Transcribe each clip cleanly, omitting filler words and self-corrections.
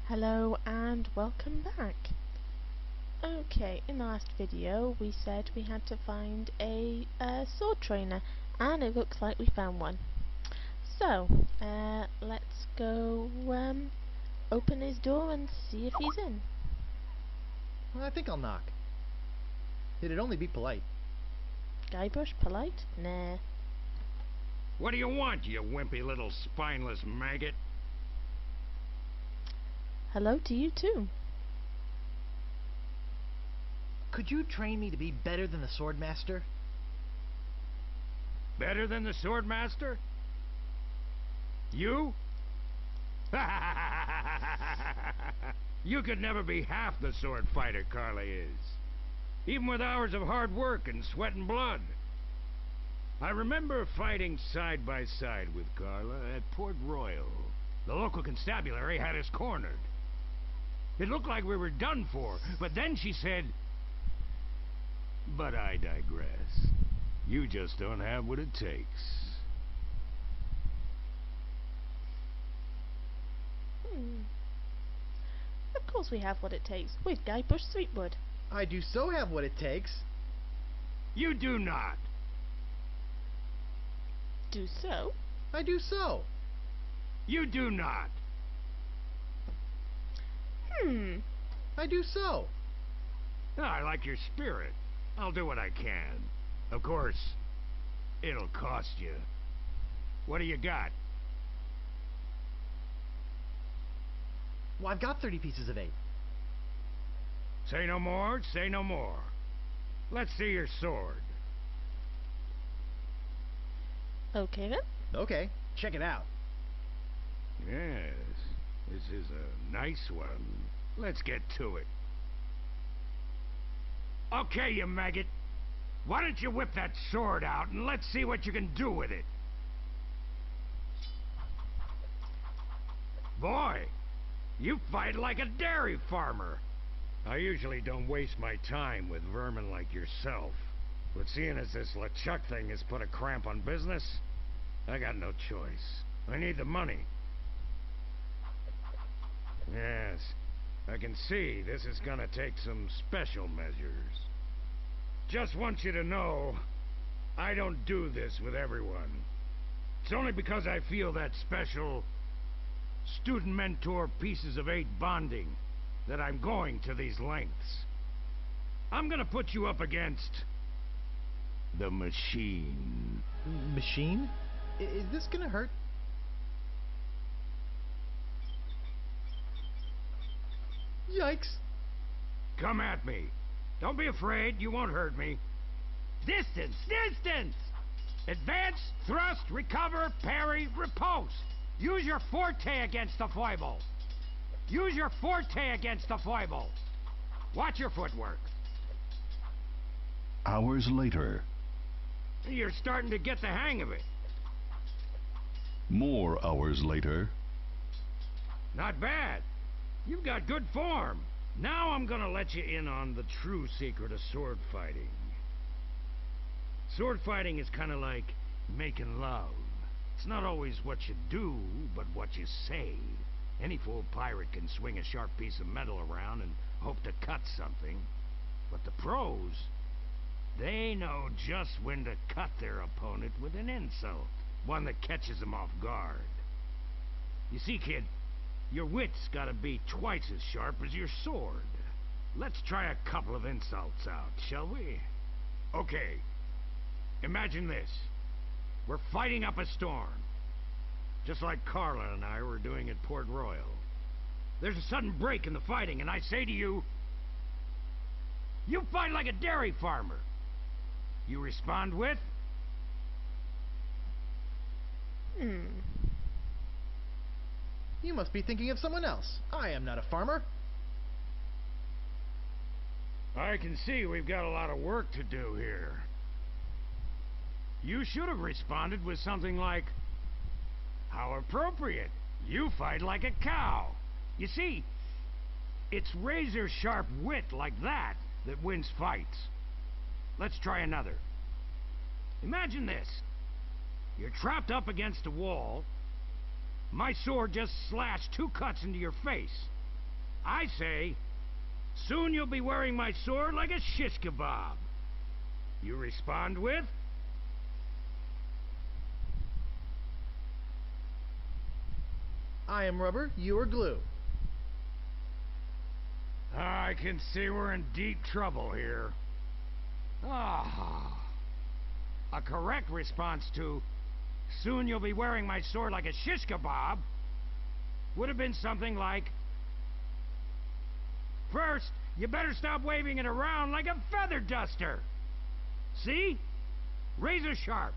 Hello and welcome back. Okay, in the last video we said we had to find a sword trainer, and it looks like we found one. So, let's go open his door and see if he's in. I think I'll knock. It'd only be polite. Guybrush polite? Nah. What do you want, you wimpy little spineless maggot? Hello to you too. Could you train me to be better than the Swordmaster? Better than the Swordmaster? You? You could never be half the sword fighter Carla is. Even with hours of hard work and sweat and blood. I remember fighting side by side with Carla at Port Royal. The local constabulary had us cornered. It looked like we were done for, but then she said... But I digress. You just don't have what it takes. Of course we have what it takes. We're Guybrush Threepwood. I do so have what it takes. You do not. Do so? I do so. You do not. I do so. I like your spirit. I'll do what I can. Of course, it'll cost you. What do you got? Well, I've got 30 pieces of 8. Say no more, say no more. Let's see your sword. Okay then. Okay, check it out. Yes, this is a nice one. Let's get to it. Okay, you maggot. Why don't you whip that sword out and let's see what you can do with it. Boy, you fight like a dairy farmer. I usually don't waste my time with vermin like yourself. But seeing as this LeChuck thing has put a cramp on business, I got no choice. I need the money. Yes, I can see this is gonna take some special measures. Just want you to know, I don't do this with everyone. It's only because I feel that special student-mentor pieces of 8 bonding that I'm going to these lengths. I'm gonna put you up against the machine. Machine? Is this gonna hurt? Yikes. Come at me. Don't be afraid, you won't hurt me. Distance! Distance! Advance, thrust, recover, parry, riposte. Use your forte against the foible. Use your forte against the foible. Watch your footwork. Hours later. You're starting to get the hang of it. More hours later. Not bad. You've got good form. Now I'm gonna let you in on the true secret of sword fighting. Sword fighting is kind of like making love. It's not always what you do, but what you say. Any fool pirate can swing a sharp piece of metal around and hope to cut something. But the pros, they know just when to cut their opponent with an insult. One that catches them off guard. You see, kid, your wit's gotta be twice as sharp as your sword. Let's try a couple of insults out, shall we? Okay. Imagine this. We're fighting up a storm. Just like Carla and I were doing at Port Royal. There's a sudden break in the fighting, and I say to you... You fight like a dairy farmer. You respond with... You must be thinking of someone else. I am not a farmer. I can see we've got a lot of work to do here. You should have responded with something like... How appropriate. You fight like a cow. You see, it's razor-sharp wit like that that wins fights. Let's try another. Imagine this. You're trapped up against a wall. My sword just slashed 2 cuts into your face. I say, soon you'll be wearing my sword like a shish kebab. You respond with? I am rubber, you are glue. I can see we're in deep trouble here. Ah. A correct response to, soon you'll be wearing my sword like a shish kebab, would have been something like, first, you better stop waving it around like a feather duster. See? Razor sharp.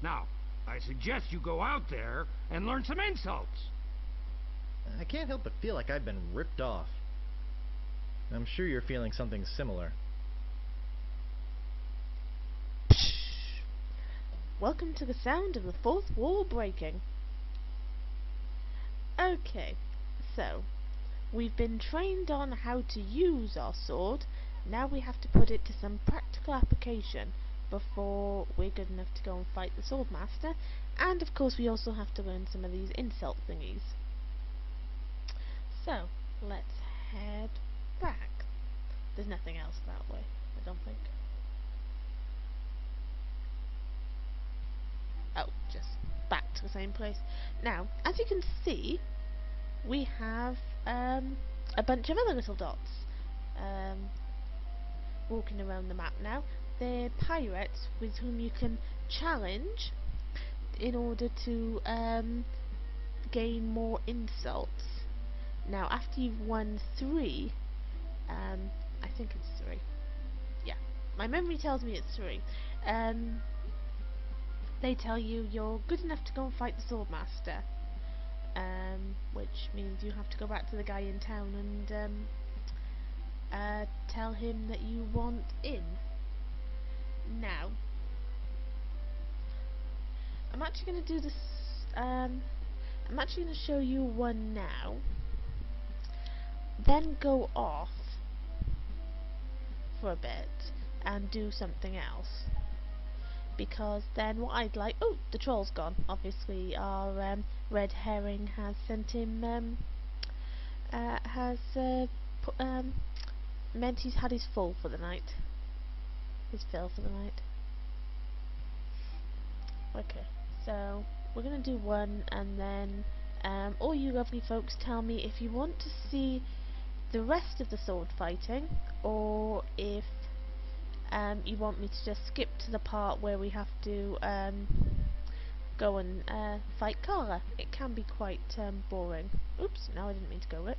Now, I suggest you go out there and learn some insults. I can't help but feel like I've been ripped off. I'm sure you're feeling something similar. Welcome to the sound of the fourth wall breaking. Okay, so we've been trained on how to use our sword. Now we have to put it to some practical application before we're good enough to go and fight the Swordmaster. And of course we also have to learn some of these insult thingies. So, let's head back. There's nothing else that way, I don't think. Oh, just back to the same place. Now, as you can see, we have a bunch of other little dots walking around the map now. They're pirates with whom you can challenge in order to gain more insults. Now, after you've won 3, I think it's 3. Yeah, my memory tells me it's 3. They tell you you're good enough to go and fight the Swordmaster, which means you have to go back to the guy in town and tell him that you want in. Now, I'm actually going to do this. I'm actually going to show you one now, then go off for a bit and do something else. Because then what I'd like... Oh, the troll's gone. Obviously our red herring has sent him... meant he's had his full for the night. His fill for the night. Okay, so we're going to do one, and then all you lovely folks tell me if you want to see the rest of the sword fighting, or if you want me to just skip to the part where we have to go and fight Kara. It can be quite boring. Oops, no, I didn't mean to go it.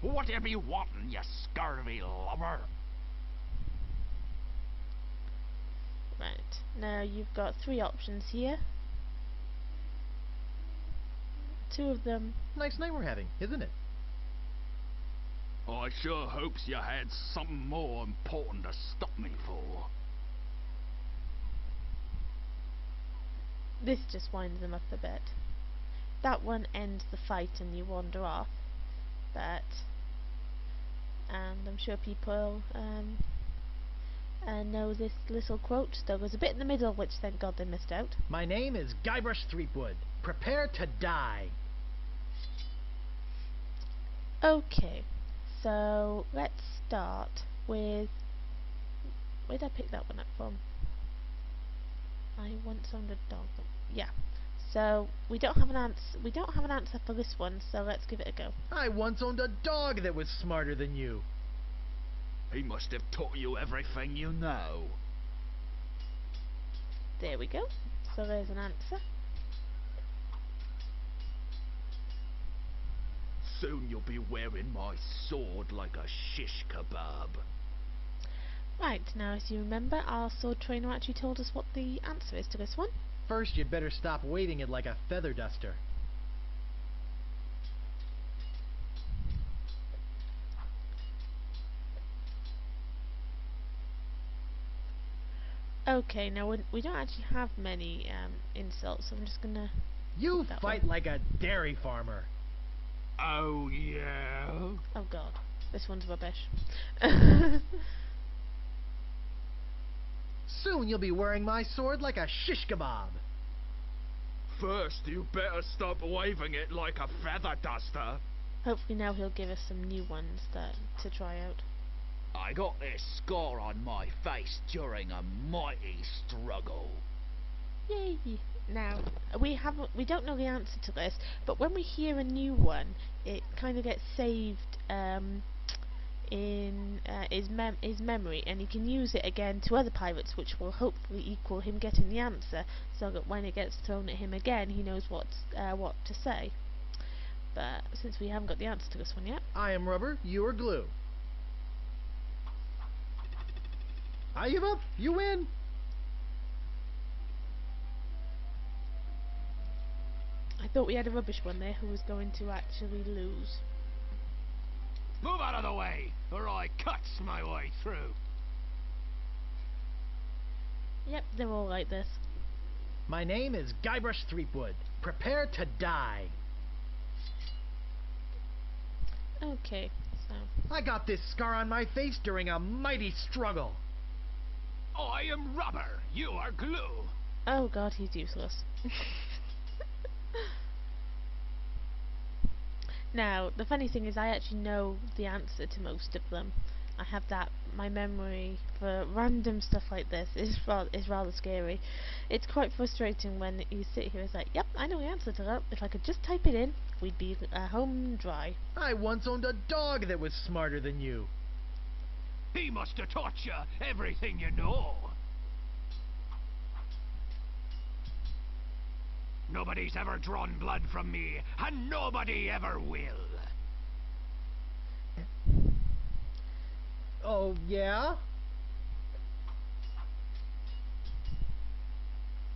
Whatever you wantin', you scurvy lubber? Right, now you've got 3 options here. 2 of them... Nice night we're having, isn't it? I sure hopes you had something more important to stop me for. This just winds them up a bit. That one ends the fight and you wander off. But... and I'm sure people know this little quote. There was a bit in the middle which thank God they missed out. My name is Guybrush Threepwood. Prepare to die. Okay, so let's start with... where did I pick that one up from? I once owned a dog. Yeah. So we don't have an answer. We don't have an answer for this one. So let's give it a go. I once owned a dog that was smarter than you. He must have taught you everything you know. There we go. So there's an answer. Soon you'll be wearing my sword like a shish kebab. Right, now as you remember, our sword trainer actually told us what the answer is to this one. First, you'd better stop waving it like a feather duster. Okay, now we don't actually have many insults, so I'm just gonna... You that fight one. like a dairy farmer. Oh yeah? Oh god, this one's rubbish. Soon you'll be wearing my sword like a shish kebab. First, you better stop waving it like a feather duster. Hopefully now he'll give us some new ones to try out. I got this scar on my face during a mighty struggle. Yay! Now we don't know the answer to this, but when we hear a new one, it kind of gets saved in his memory, and he can use it again to other pirates, which will hopefully equal him getting the answer, so that when it gets thrown at him again, he knows what to say. But since we haven't got the answer to this one yet, I am rubber, you are glue. I give up, you win. I thought we had a rubbish one there who was going to actually lose. Move out of the way, or I cuts my way through. Yep, they're all like this. My name is Guybrush Threepwood. Prepare to die. Okay, so I got this scar on my face during a mighty struggle. I am rubber, you are glue. oh god, he's useless. Now, the funny thing is I actually know the answer to most of them. I have that, my memory for random stuff like this is rather scary. It's quite frustrating when you sit here and say, yep, I know the answer to that. If I could just type it in, we'd be home dry. I once owned a dog that was smarter than you. He must have taught you everything you know. Nobody's ever drawn blood from me, and nobody ever will. Oh, yeah?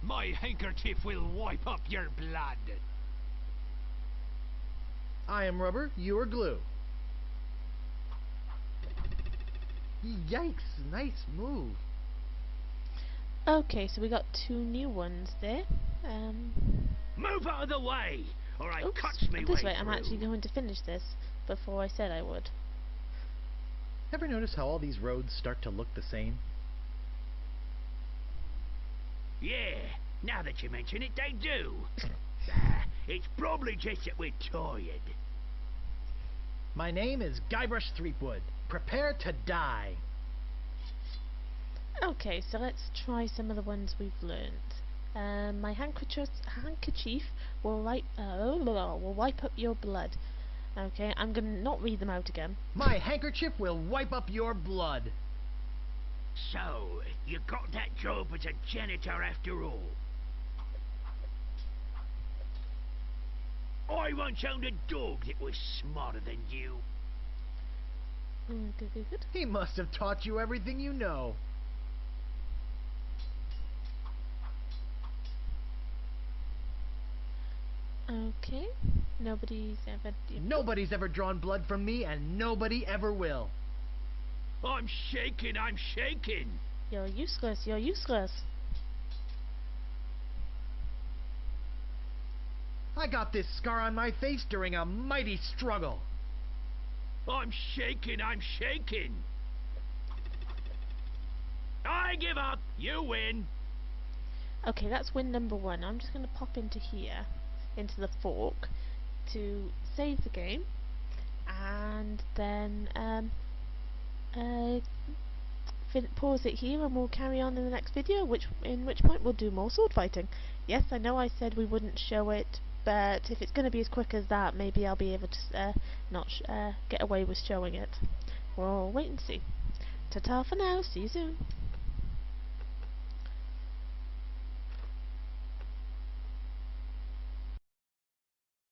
My handkerchief will wipe up your blood. I am rubber, you are glue. Yikes, nice move. Okay, so we got 2 new ones there. Move out of the way, or I Oops, cuts me this way way, I'm through. actually going to finish this before I said I would. Ever notice how all these roads start to look the same? Yeah, now that you mention it, they do. It's probably just that we're tired. My name is Guybrush Threepwood. Prepare to die. Okay, so let's try some of the ones we've learnt. My handkerchief will wipe up your blood. Okay, I'm gonna not read them out again. My handkerchief will wipe up your blood. So, you got that job as a janitor after all. I once owned a dog that was smarter than you. Good. He must have taught you everything you know. Okay, nobody's Nobody's ever drawn blood from me, and nobody ever will. I'm shaking, I'm shaking. You're useless, you're useless. I got this scar on my face during a mighty struggle. I'm shaking, I'm shaking. I give up, you win. Okay, that's win number 1. I'm just going to pop into here, into the fork, to save the game, and then pause it here, and we'll carry on in the next video, in which point we'll do more sword fighting. Yes, I know I said we wouldn't show it, but if it's going to be as quick as that, maybe I'll be able to not get away with showing it. We'll wait and see. Ta-ta for now, see you soon.